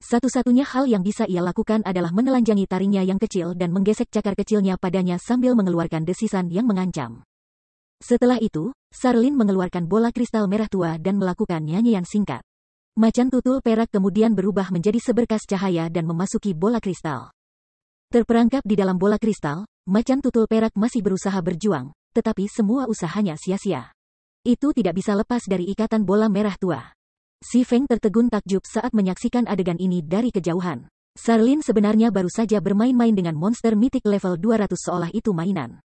Satu-satunya hal yang bisa ia lakukan adalah menelanjangi taringnya yang kecil dan menggesek cakar kecilnya padanya sambil mengeluarkan desisan yang mengancam. Setelah itu, Sarlin mengeluarkan bola kristal merah tua dan melakukan nyanyian singkat. Macan tutul perak kemudian berubah menjadi seberkas cahaya dan memasuki bola kristal. Terperangkap di dalam bola kristal, macan tutul perak masih berusaha berjuang, tetapi semua usahanya sia-sia. Itu tidak bisa lepas dari ikatan bola merah tua. Si Feng tertegun takjub saat menyaksikan adegan ini dari kejauhan. Sarlin sebenarnya baru saja bermain-main dengan monster mitik level 200 seolah itu mainan.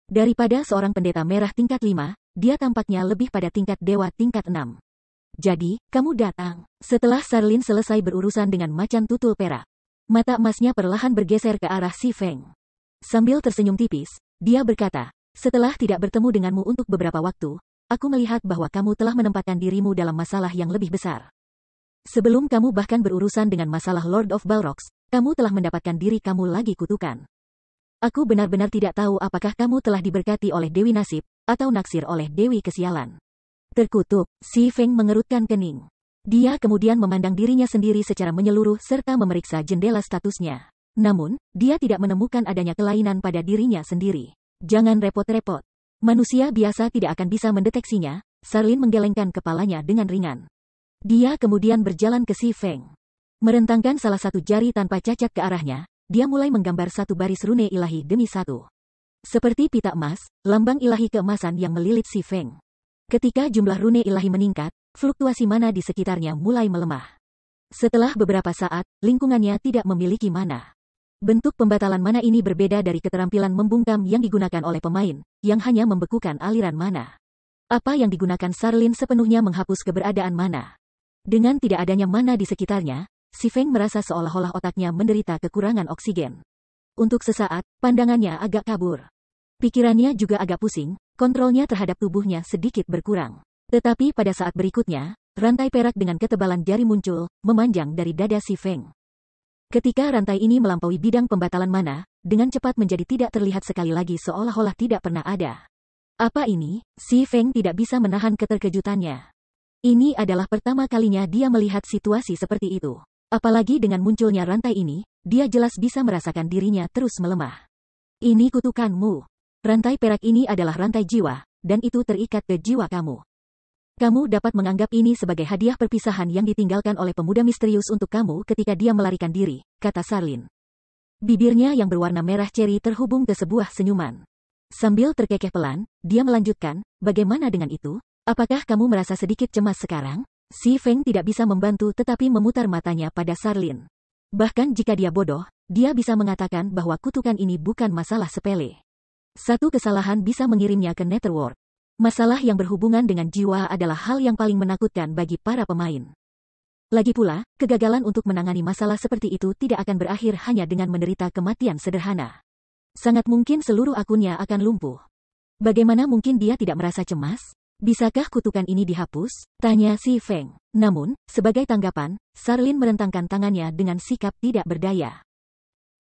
Daripada seorang pendeta merah tingkat 5, dia tampaknya lebih pada tingkat dewa tingkat 6. Jadi, kamu datang. Setelah Sarlin selesai berurusan dengan macan tutul perak, mata emasnya perlahan bergeser ke arah si Feng. Sambil tersenyum tipis, dia berkata, setelah tidak bertemu denganmu untuk beberapa waktu, aku melihat bahwa kamu telah menempatkan dirimu dalam masalah yang lebih besar. Sebelum kamu bahkan berurusan dengan masalah Lord of Balrogs, kamu telah mendapatkan diri kamu lagi kutukan. Aku benar-benar tidak tahu apakah kamu telah diberkati oleh Dewi Nasib, atau naksir oleh Dewi Kesialan. Terkutuk, si Feng mengerutkan kening. Dia kemudian memandang dirinya sendiri secara menyeluruh serta memeriksa jendela statusnya. Namun, dia tidak menemukan adanya kelainan pada dirinya sendiri. Jangan repot-repot. Manusia biasa tidak akan bisa mendeteksinya, Sarlin menggelengkan kepalanya dengan ringan. Dia kemudian berjalan ke si Feng. Merentangkan salah satu jari tanpa cacat ke arahnya, dia mulai menggambar satu baris rune ilahi demi satu. Seperti pita emas, lambang ilahi keemasan yang melilit si Feng. Ketika jumlah rune ilahi meningkat, fluktuasi mana di sekitarnya mulai melemah. Setelah beberapa saat, lingkungannya tidak memiliki mana. Bentuk pembatalan mana ini berbeda dari keterampilan membungkam yang digunakan oleh pemain, yang hanya membekukan aliran mana. Apa yang digunakan Sarlin sepenuhnya menghapus keberadaan mana. Dengan tidak adanya mana di sekitarnya, si Feng merasa seolah-olah otaknya menderita kekurangan oksigen. Untuk sesaat, pandangannya agak kabur. Pikirannya juga agak pusing, kontrolnya terhadap tubuhnya sedikit berkurang. Tetapi pada saat berikutnya, rantai perak dengan ketebalan jari muncul, memanjang dari dada si Feng. Ketika rantai ini melampaui bidang pembatalan mana, dengan cepat menjadi tidak terlihat sekali lagi seolah-olah tidak pernah ada. Apa ini? Si Feng tidak bisa menahan keterkejutannya. Ini adalah pertama kalinya dia melihat situasi seperti itu. Apalagi dengan munculnya rantai ini, dia jelas bisa merasakan dirinya terus melemah. Ini kutukanmu. Rantai perak ini adalah rantai jiwa, dan itu terikat ke jiwa kamu. Kamu dapat menganggap ini sebagai hadiah perpisahan yang ditinggalkan oleh pemuda misterius untuk kamu ketika dia melarikan diri, kata Sarlin. Bibirnya yang berwarna merah ceri terhubung ke sebuah senyuman. Sambil terkekeh pelan, dia melanjutkan, bagaimana dengan itu? Apakah kamu merasa sedikit cemas sekarang? Si Feng tidak bisa membantu tetapi memutar matanya pada Sarlin. Bahkan jika dia bodoh, dia bisa mengatakan bahwa kutukan ini bukan masalah sepele. Satu kesalahan bisa mengirimnya ke Netherworld. Masalah yang berhubungan dengan jiwa adalah hal yang paling menakutkan bagi para pemain. Lagi pula, kegagalan untuk menangani masalah seperti itu tidak akan berakhir hanya dengan menderita kematian sederhana. Sangat mungkin seluruh akunnya akan lumpuh. Bagaimana mungkin dia tidak merasa cemas? Bisakah kutukan ini dihapus? Tanya si Feng. Namun, sebagai tanggapan, Sarlin merentangkan tangannya dengan sikap tidak berdaya.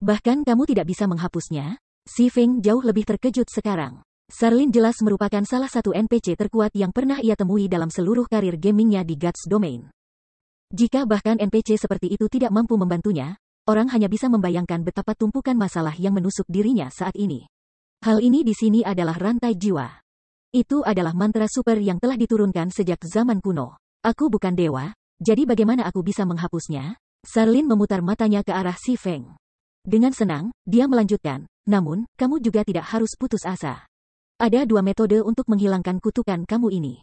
Bahkan kamu tidak bisa menghapusnya? Si Feng jauh lebih terkejut sekarang. Sarlin jelas merupakan salah satu NPC terkuat yang pernah ia temui dalam seluruh karir gamingnya di Gods Domain. Jika bahkan NPC seperti itu tidak mampu membantunya, orang hanya bisa membayangkan betapa tumpukan masalah yang menusuk dirinya saat ini. Hal ini di sini adalah rantai jiwa. Itu adalah mantra super yang telah diturunkan sejak zaman kuno. Aku bukan dewa, jadi bagaimana aku bisa menghapusnya? Sarlin memutar matanya ke arah Si Feng. Dengan senang, dia melanjutkan, namun, kamu juga tidak harus putus asa. Ada dua metode untuk menghilangkan kutukan kamu ini.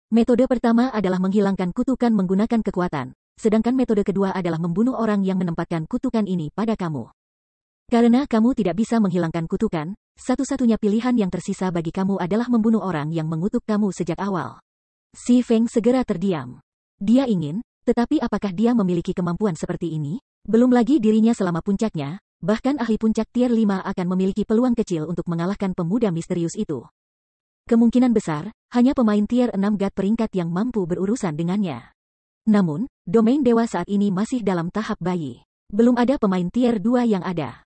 Metode pertama adalah menghilangkan kutukan menggunakan kekuatan, sedangkan metode kedua adalah membunuh orang yang menempatkan kutukan ini pada kamu. Karena kamu tidak bisa menghilangkan kutukan, satu-satunya pilihan yang tersisa bagi kamu adalah membunuh orang yang mengutuk kamu sejak awal. Si Feng segera terdiam. Dia ingin, tetapi apakah dia memiliki kemampuan seperti ini? Belum lagi dirinya selama puncaknya, bahkan ahli puncak tier 5 akan memiliki peluang kecil untuk mengalahkan pemuda misterius itu. Kemungkinan besar, hanya pemain tier 6 God peringkat yang mampu berurusan dengannya. Namun, domain dewa saat ini masih dalam tahap bayi. Belum ada pemain tier 2 yang ada.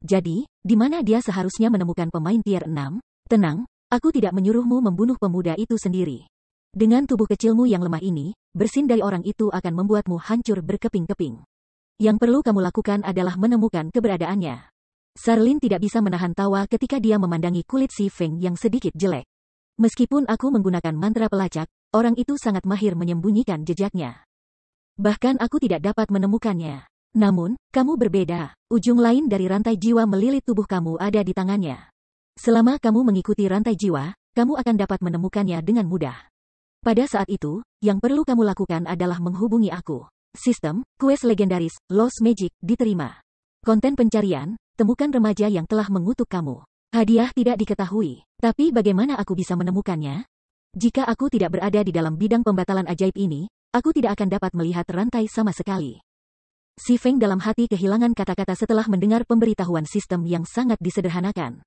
Jadi, di mana dia seharusnya menemukan pemain tier 6? Tenang, aku tidak menyuruhmu membunuh pemuda itu sendiri. Dengan tubuh kecilmu yang lemah ini, bersin dari orang itu akan membuatmu hancur berkeping-keping. Yang perlu kamu lakukan adalah menemukan keberadaannya. Sarlin tidak bisa menahan tawa ketika dia memandangi kulit Si Feng yang sedikit jelek. Meskipun aku menggunakan mantra pelacak, orang itu sangat mahir menyembunyikan jejaknya. Bahkan aku tidak dapat menemukannya. Namun, kamu berbeda. Ujung lain dari rantai jiwa melilit tubuh kamu ada di tangannya. Selama kamu mengikuti rantai jiwa, kamu akan dapat menemukannya dengan mudah. Pada saat itu, yang perlu kamu lakukan adalah menghubungi aku. Sistem, quest legendaris, Lost Magic, diterima. Konten pencarian, temukan remaja yang telah mengutuk kamu. Hadiah tidak diketahui, tapi bagaimana aku bisa menemukannya? Jika aku tidak berada di dalam bidang pembatalan ajaib ini, aku tidak akan dapat melihat rantai sama sekali. Si Feng dalam hati kehilangan kata-kata setelah mendengar pemberitahuan sistem yang sangat disederhanakan.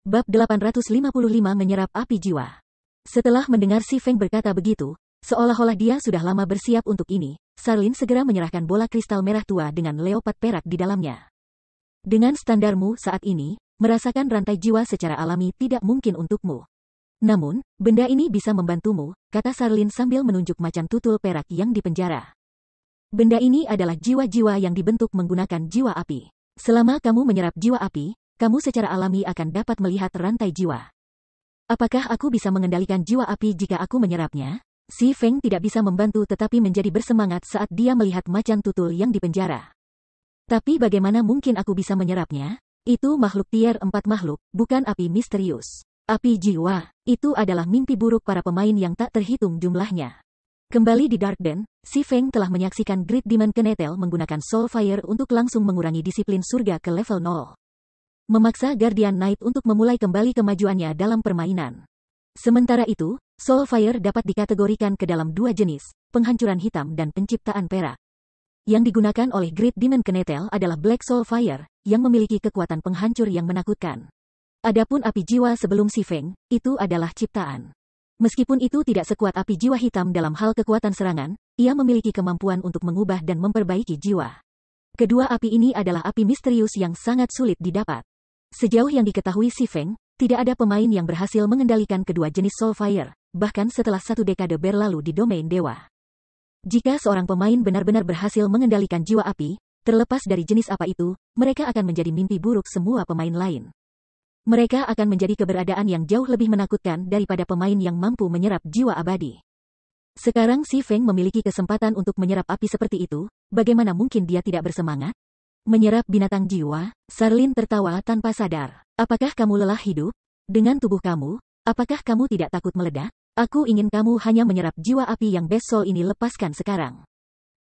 Bab 855 menyerap api jiwa. Setelah mendengar Si Feng berkata begitu, seolah-olah dia sudah lama bersiap untuk ini, Sarlin segera menyerahkan bola kristal merah tua dengan leopard perak di dalamnya. Dengan standarmu saat ini, merasakan rantai jiwa secara alami tidak mungkin untukmu. Namun, benda ini bisa membantumu, kata Sarlin sambil menunjuk macan tutul perak yang dipenjara. Benda ini adalah jiwa-jiwa yang dibentuk menggunakan jiwa api. Selama kamu menyerap jiwa api, kamu secara alami akan dapat melihat rantai jiwa. Apakah aku bisa mengendalikan jiwa api jika aku menyerapnya? Si Feng tidak bisa membantu tetapi menjadi bersemangat saat dia melihat macan tutul yang dipenjara. Tapi bagaimana mungkin aku bisa menyerapnya? Itu makhluk tier 4 makhluk, bukan api misterius. Api jiwa, itu adalah mimpi buruk para pemain yang tak terhitung jumlahnya. Kembali di Dark Den, Si Feng telah menyaksikan Great Demon Kenetel menggunakan Soul Fire untuk langsung mengurangi disiplin surga ke level 0. Memaksa Guardian Knight untuk memulai kembali kemajuannya dalam permainan. Sementara itu, Soul Fire dapat dikategorikan ke dalam dua jenis, penghancuran hitam dan penciptaan perak. Yang digunakan oleh Great Demon Kenetel adalah Black Soul Fire, yang memiliki kekuatan penghancur yang menakutkan. Adapun api jiwa sebelum Si Feng, itu adalah ciptaan. Meskipun itu tidak sekuat api jiwa hitam dalam hal kekuatan serangan, ia memiliki kemampuan untuk mengubah dan memperbaiki jiwa. Kedua api ini adalah api misterius yang sangat sulit didapat. Sejauh yang diketahui Si Feng, tidak ada pemain yang berhasil mengendalikan kedua jenis Soul Fire, bahkan setelah satu dekade berlalu di domain dewa. Jika seorang pemain benar-benar berhasil mengendalikan jiwa api, terlepas dari jenis apa itu, mereka akan menjadi mimpi buruk semua pemain lain. Mereka akan menjadi keberadaan yang jauh lebih menakutkan daripada pemain yang mampu menyerap jiwa abadi. Sekarang Si Feng memiliki kesempatan untuk menyerap api seperti itu, bagaimana mungkin dia tidak bersemangat? Menyerap binatang jiwa, Sarlin tertawa tanpa sadar. Apakah kamu lelah hidup? Dengan tubuh kamu, apakah kamu tidak takut meledak? Aku ingin kamu hanya menyerap jiwa api yang Best Soul ini lepaskan sekarang.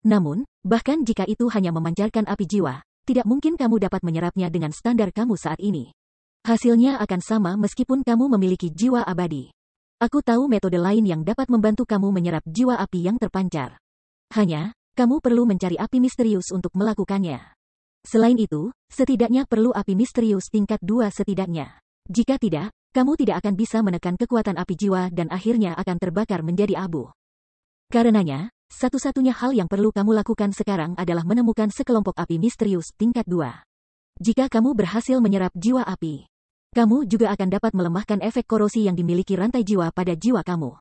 Namun, bahkan jika itu hanya memancarkan api jiwa, tidak mungkin kamu dapat menyerapnya dengan standar kamu saat ini. Hasilnya akan sama meskipun kamu memiliki jiwa abadi. Aku tahu metode lain yang dapat membantu kamu menyerap jiwa api yang terpancar. Hanya, kamu perlu mencari api misterius untuk melakukannya. Selain itu, setidaknya perlu api misterius tingkat 2 setidaknya. Jika tidak, kamu tidak akan bisa menekan kekuatan api jiwa dan akhirnya akan terbakar menjadi abu. Karenanya, satu-satunya hal yang perlu kamu lakukan sekarang adalah menemukan sekelompok api misterius tingkat 2. Jika kamu berhasil menyerap jiwa api, kamu juga akan dapat melemahkan efek korosi yang dimiliki rantai jiwa pada jiwa kamu.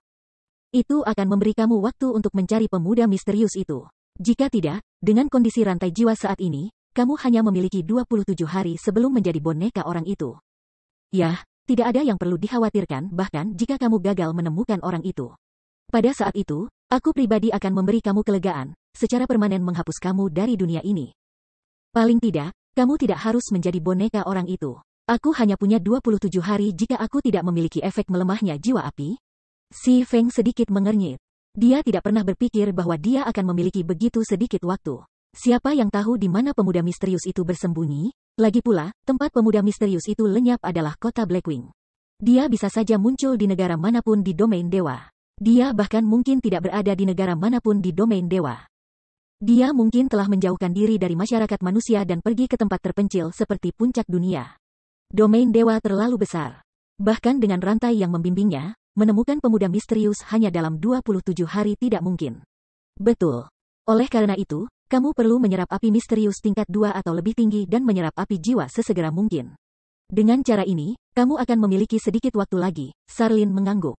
Itu akan memberi kamu waktu untuk mencari pemuda misterius itu. Jika tidak, dengan kondisi rantai jiwa saat ini, kamu hanya memiliki 27 hari sebelum menjadi boneka orang itu. Yah, tidak ada yang perlu dikhawatirkan bahkan jika kamu gagal menemukan orang itu. Pada saat itu, aku pribadi akan memberi kamu kelegaan, secara permanen menghapus kamu dari dunia ini. Paling tidak, kamu tidak harus menjadi boneka orang itu. Aku hanya punya 27 hari jika aku tidak memiliki efek melemahnya jiwa api. Si Feng sedikit mengernyit. Dia tidak pernah berpikir bahwa dia akan memiliki begitu sedikit waktu. Siapa yang tahu di mana pemuda misterius itu bersembunyi? Lagi pula, tempat pemuda misterius itu lenyap adalah kota Blackwing. Dia bisa saja muncul di negara manapun di domain dewa. Dia bahkan mungkin tidak berada di negara manapun di domain dewa. Dia mungkin telah menjauhkan diri dari masyarakat manusia dan pergi ke tempat terpencil seperti puncak dunia. Domain dewa terlalu besar. Bahkan dengan rantai yang membimbingnya, menemukan pemuda misterius hanya dalam 27 hari tidak mungkin. Betul. Oleh karena itu, kamu perlu menyerap api misterius tingkat 2 atau lebih tinggi dan menyerap api jiwa sesegera mungkin. Dengan cara ini, kamu akan memiliki sedikit waktu lagi, Sarlin mengangguk.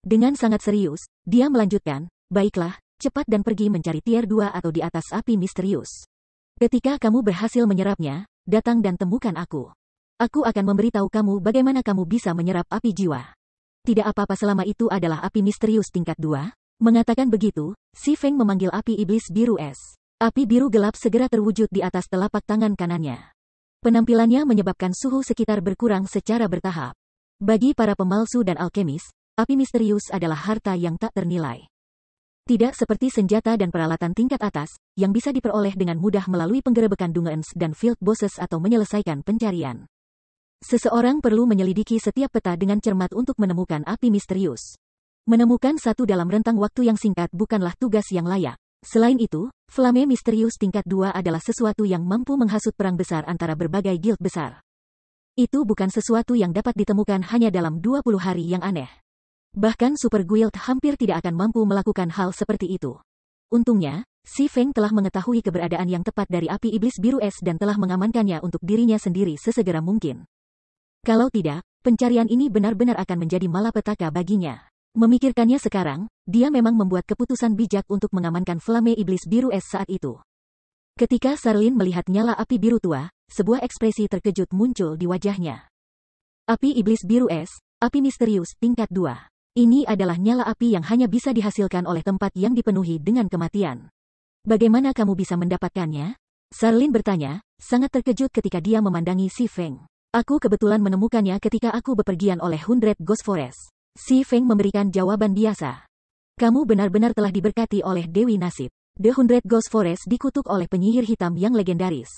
Dengan sangat serius, dia melanjutkan, baiklah, cepat dan pergi mencari tier 2 atau di atas api misterius. Ketika kamu berhasil menyerapnya, datang dan temukan aku. Aku akan memberitahu kamu bagaimana kamu bisa menyerap api jiwa. Tidak apa-apa selama itu adalah api misterius tingkat 2. Mengatakan begitu, si Feng memanggil api iblis biru es. Api biru gelap segera terwujud di atas telapak tangan kanannya. Penampilannya menyebabkan suhu sekitar berkurang secara bertahap. Bagi para pemalsu dan alkemis, api misterius adalah harta yang tak ternilai. Tidak seperti senjata dan peralatan tingkat atas, yang bisa diperoleh dengan mudah melalui penggerebekan dungeons dan field bosses atau menyelesaikan pencarian. Seseorang perlu menyelidiki setiap peta dengan cermat untuk menemukan api misterius. Menemukan satu dalam rentang waktu yang singkat bukanlah tugas yang layak. Selain itu, flame misterius tingkat 2 adalah sesuatu yang mampu menghasut perang besar antara berbagai guild besar. Itu bukan sesuatu yang dapat ditemukan hanya dalam 20 hari yang aneh. Bahkan super guild hampir tidak akan mampu melakukan hal seperti itu. Untungnya, si Feng telah mengetahui keberadaan yang tepat dari api iblis biru es dan telah mengamankannya untuk dirinya sendiri sesegera mungkin. Kalau tidak, pencarian ini benar-benar akan menjadi malapetaka baginya. Memikirkannya sekarang, dia memang membuat keputusan bijak untuk mengamankan flame iblis biru es saat itu. Ketika Sarlin melihat nyala api biru tua, sebuah ekspresi terkejut muncul di wajahnya. Api iblis biru es, api misterius tingkat 2. Ini adalah nyala api yang hanya bisa dihasilkan oleh tempat yang dipenuhi dengan kematian. Bagaimana kamu bisa mendapatkannya? Sarlin bertanya, sangat terkejut ketika dia memandangi si Feng. Aku kebetulan menemukannya ketika aku bepergian oleh 100 Ghost Forest. Si Feng memberikan jawaban biasa. Kamu benar-benar telah diberkati oleh Dewi Nasib. The 100 Ghost Forest dikutuk oleh penyihir hitam yang legendaris.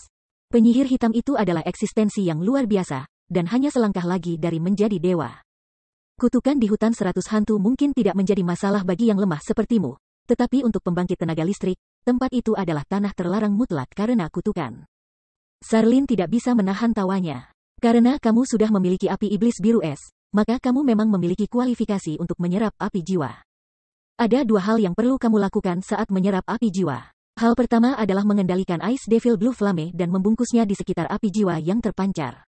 Penyihir hitam itu adalah eksistensi yang luar biasa, dan hanya selangkah lagi dari menjadi dewa. Kutukan di hutan 100 hantu mungkin tidak menjadi masalah bagi yang lemah sepertimu, tetapi untuk pembangkit tenaga listrik, tempat itu adalah tanah terlarang mutlak karena kutukan. Sarlin tidak bisa menahan tawanya. Karena kamu sudah memiliki api iblis biru es, maka kamu memang memiliki kualifikasi untuk menyerap api jiwa. Ada dua hal yang perlu kamu lakukan saat menyerap api jiwa. Hal pertama adalah mengendalikan Ice Devil Blue Flame dan membungkusnya di sekitar api jiwa yang terpancar.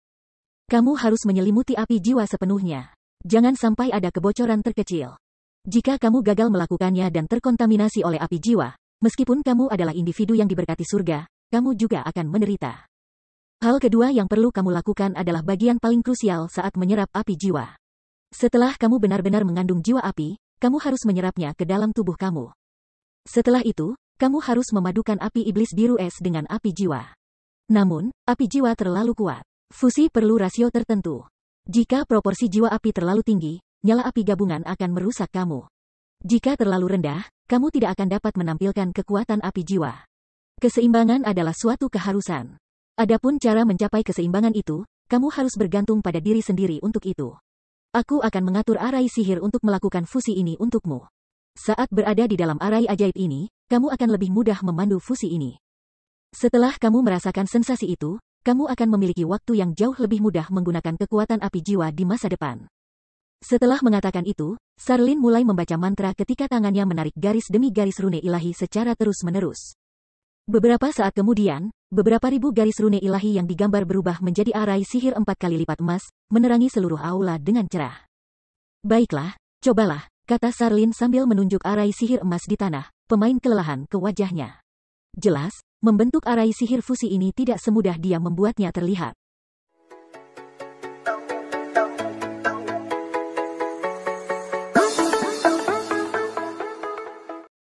Kamu harus menyelimuti api jiwa sepenuhnya. Jangan sampai ada kebocoran terkecil. Jika kamu gagal melakukannya dan terkontaminasi oleh api jiwa, meskipun kamu adalah individu yang diberkati surga, kamu juga akan menderita. Hal kedua yang perlu kamu lakukan adalah bagian paling krusial saat menyerap api jiwa. Setelah kamu benar-benar mengandung jiwa api, kamu harus menyerapnya ke dalam tubuh kamu. Setelah itu, kamu harus memadukan api iblis biru es dengan api jiwa. Namun, api jiwa terlalu kuat. Fusi perlu rasio tertentu. Jika proporsi jiwa api terlalu tinggi, nyala api gabungan akan merusak kamu. Jika terlalu rendah, kamu tidak akan dapat menampilkan kekuatan api jiwa. Keseimbangan adalah suatu keharusan. Adapun cara mencapai keseimbangan itu, kamu harus bergantung pada diri sendiri untuk itu. Aku akan mengatur arai sihir untuk melakukan fusi ini untukmu. Saat berada di dalam arai ajaib ini, kamu akan lebih mudah memandu fusi ini. Setelah kamu merasakan sensasi itu, kamu akan memiliki waktu yang jauh lebih mudah menggunakan kekuatan api jiwa di masa depan. Setelah mengatakan itu, Sarlin mulai membaca mantra ketika tangannya menarik garis demi garis rune ilahi secara terus-menerus. Beberapa saat kemudian, beberapa ribu garis rune ilahi yang digambar berubah menjadi arai sihir 4 kali lipat emas, menerangi seluruh aula dengan cerah. Baiklah, cobalah, kata Sarlin sambil menunjuk arai sihir emas di tanah, pemain kelelahan ke wajahnya. Jelas, membentuk arai sihir fusi ini tidak semudah dia membuatnya terlihat.